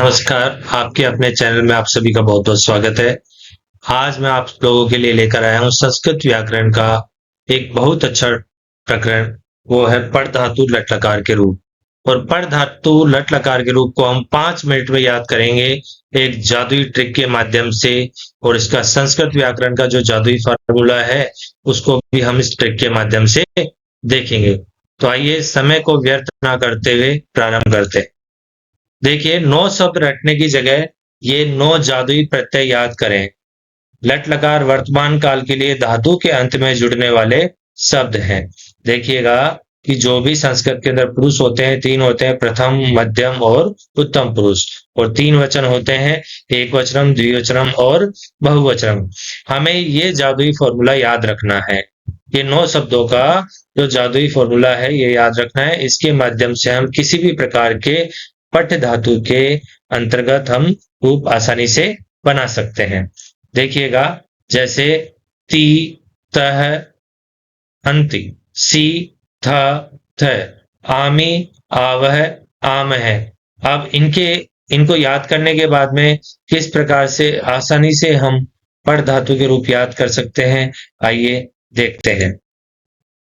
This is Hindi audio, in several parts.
नमस्कार, आपके अपने चैनल में आप सभी का बहुत-बहुत स्वागत है। आज मैं आप लोगों के लिए लेकर आया हूँ संस्कृत व्याकरण का एक बहुत अच्छा प्रकरण, वो है पठ धातु लट लकार के रूप। और पठ धातु लट लकार के रूप को हम 5 मिनट में याद करेंगे एक जादुई ट्रिक के माध्यम से, और इसका संस्कृत व्याकरण का जो जादुई फार्मूला है, उसको भी हम इस ट्रिक के माध्यम से देखेंगे। तो आइए समय को व्यर्थ ना करते हुए प्रारंभ करते हैं। देखिए, 9 शब्द रटने की जगह ये 9 जादुई प्रत्यय याद करें। लट लकार वर्तमान काल के लिए धातु के अंत में जुड़ने वाले शब्द हैं। देखिएगा कि जो भी संस्कृत के अंदर पुरुष होते हैं, 3 होते हैं, प्रथम, मध्यम और उत्तम पुरुष, और 3 वचन होते हैं, एक वचनम, द्विवचनम और बहुवचनम। हमें ये जादुई फॉर्मूला याद रखना है। ये 9 शब्दों का जो जादुई फॉर्मूला है, ये याद रखना है। इसके माध्यम से हम किसी भी प्रकार के पठ धातु के अंतर्गत हम रूप आसानी से बना सकते हैं। देखिएगा, जैसे ती, तह, अंति, सी, थ, थ, आमी, आवह, आमह। अब इनको याद करने के बाद में किस प्रकार से आसानी से हम पठ धातु के रूप याद कर सकते हैं, आइए देखते हैं।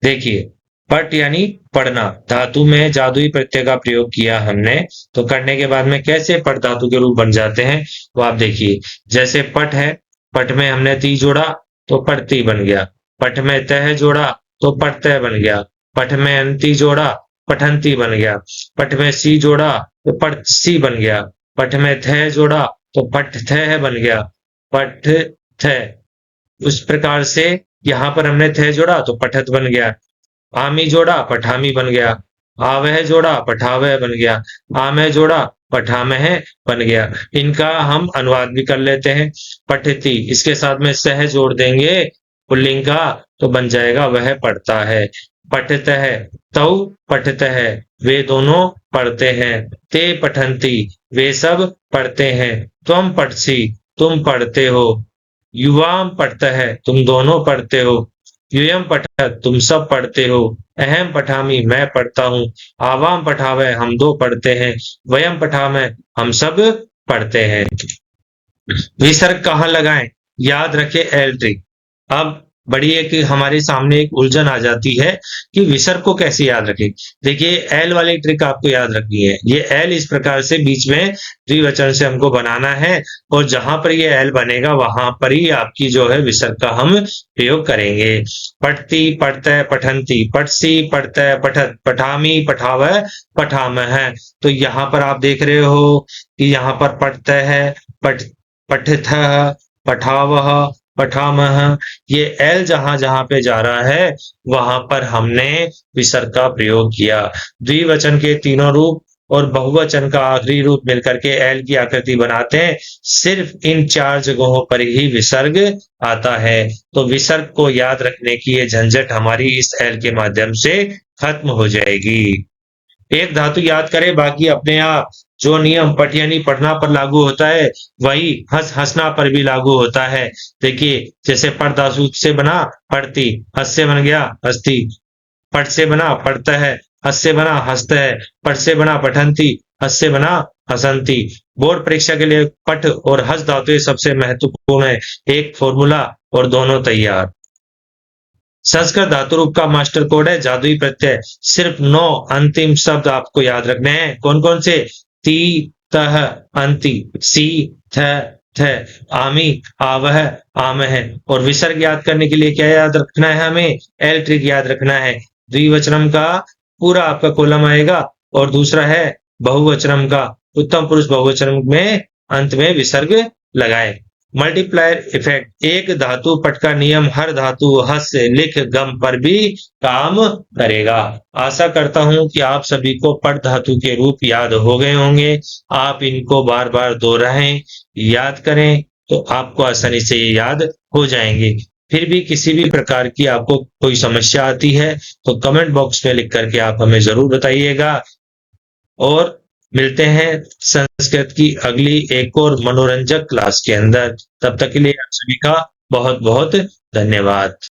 देखिए, पठ यानी पढ़ना, धातु में जादुई प्रत्यय का प्रयोग किया हमने, तो करने के बाद में कैसे पठ धातु के रूप बन जाते हैं वो आप देखिए। जैसे पठ है, पठ में हमने ती जोड़ा तो पठती बन गया। पठ में तह जोड़ा तो पठतह बन गया। पठ में अंति जोड़ा पठंती बन गया। पठ में सी जोड़ा तो पठसी बन गया। पठ में थ जोड़ा तो पठथह बन गया। पठथ। उस प्रकार से यहाँ पर हमने थ जोड़ा तो पठत बन गया। आमी जोड़ा पठामी बन गया। आवह जोड़ा पठावह बन गया। आमह जोड़ा पठामह बन गया। इनका हम अनुवाद भी कर लेते हैं। पठती, इसके साथ में सह जोड़ देंगे पुल्लिंग का, तो बन जाएगा वह पढ़ता है। पठतः, तौ पठतः, वे दोनों पढ़ते हैं। ते पठंती, वे सब पढ़ते हैं। त्वम पठसी, तुम पढ़ते हो। युवाम पढ़तः, तुम दोनों पढ़ते हो। यूयम पठत, तुम सब पढ़ते हो। अहम पठामी, मैं पढ़ता हूँ। आवाम पठावह, हम दो पढ़ते हैं। वयम पठामह, हम सब पढ़ते हैं। विसर्ग कहाँ लगाएं? याद रखें एल ट्रिक। अब बड़ी एक हमारे सामने एक उलझन आ जाती है कि विसर्ग को कैसे याद रखें। देखिए, एल वाली ट्रिक आपको याद रखनी है। ये एल इस प्रकार से बीच में द्विवचन से हमको बनाना है, और जहां पर ये एल बनेगा वहां पर ही आपकी जो है विसर्ग का हम प्रयोग करेंगे। पठती, पढ़तः, पठंती, पठसी, पढ़तः, पठत, पठामी, पठावह, पठामह। तो यहाँ पर आप देख रहे हो कि यहाँ पर पढ़तः है, पठथः, पठावह, पठामह। ये एल जहां जहां पे जा रहा है वहां पर हमने विसर्ग का प्रयोग किया। द्विवचन के तीनों रूप और बहुवचन का आखिरी रूप मिलकर के एल की आकृति बनाते हैं। सिर्फ इन 4 जगहों पर ही विसर्ग आता है। तो विसर्ग को याद रखने की ये झंझट हमारी इस एल के माध्यम से खत्म हो जाएगी। एक धातु याद करें, बाकी अपने आप। जो नियम पठ यानी पढ़ना पर लागू होता है, वही हंसना पर भी लागू होता है। देखिए, जैसे पठ धातु से बना पढ़ती, हस से बन गया हस्ती। पठ से बना पढ़ता है, हस से बना हंसता है। पठ से बना पठंती, हस से बना हसंती। बोर्ड परीक्षा के लिए पठ और हस धातु सबसे महत्वपूर्ण है। एक फॉर्मूला और दोनों तैयार। संस्कृत धातु रूप का मास्टर कोड है जादुई प्रत्यय। सिर्फ 9 अंतिम शब्द आपको याद रखने हैं। कौन कौन से? ती, तह, अंति, सी, थ, थ, आमी, आवह, आमह। और विसर्ग याद करने के लिए क्या याद रखना है हमें? एल ट्रिक याद रखना है। द्विवचनम का पूरा आपका कॉलम आएगा, और दूसरा है बहुवचनम का। उत्तम पुरुष बहुवचन में अंत में विसर्ग लगाए। मल्टीप्लायर इफेक्ट, एक धातु पठ का नियम हर धातु हस, लिख, गम पर भी काम करेगा। आशा करता हूं कि आप सभी को पठ धातु के रूप याद हो गए होंगे। आप इनको बार बार दोहराएं, याद करें, तो आपको आसानी से ये याद हो जाएंगे। फिर भी किसी भी प्रकार की आपको कोई समस्या आती है तो कमेंट बॉक्स में लिख करके आप हमें जरूर बताइएगा। और मिलते हैं संस्कृत की अगली एक और मनोरंजक क्लास के अंदर। तब तक के लिए आप सभी का बहुत बहुत धन्यवाद।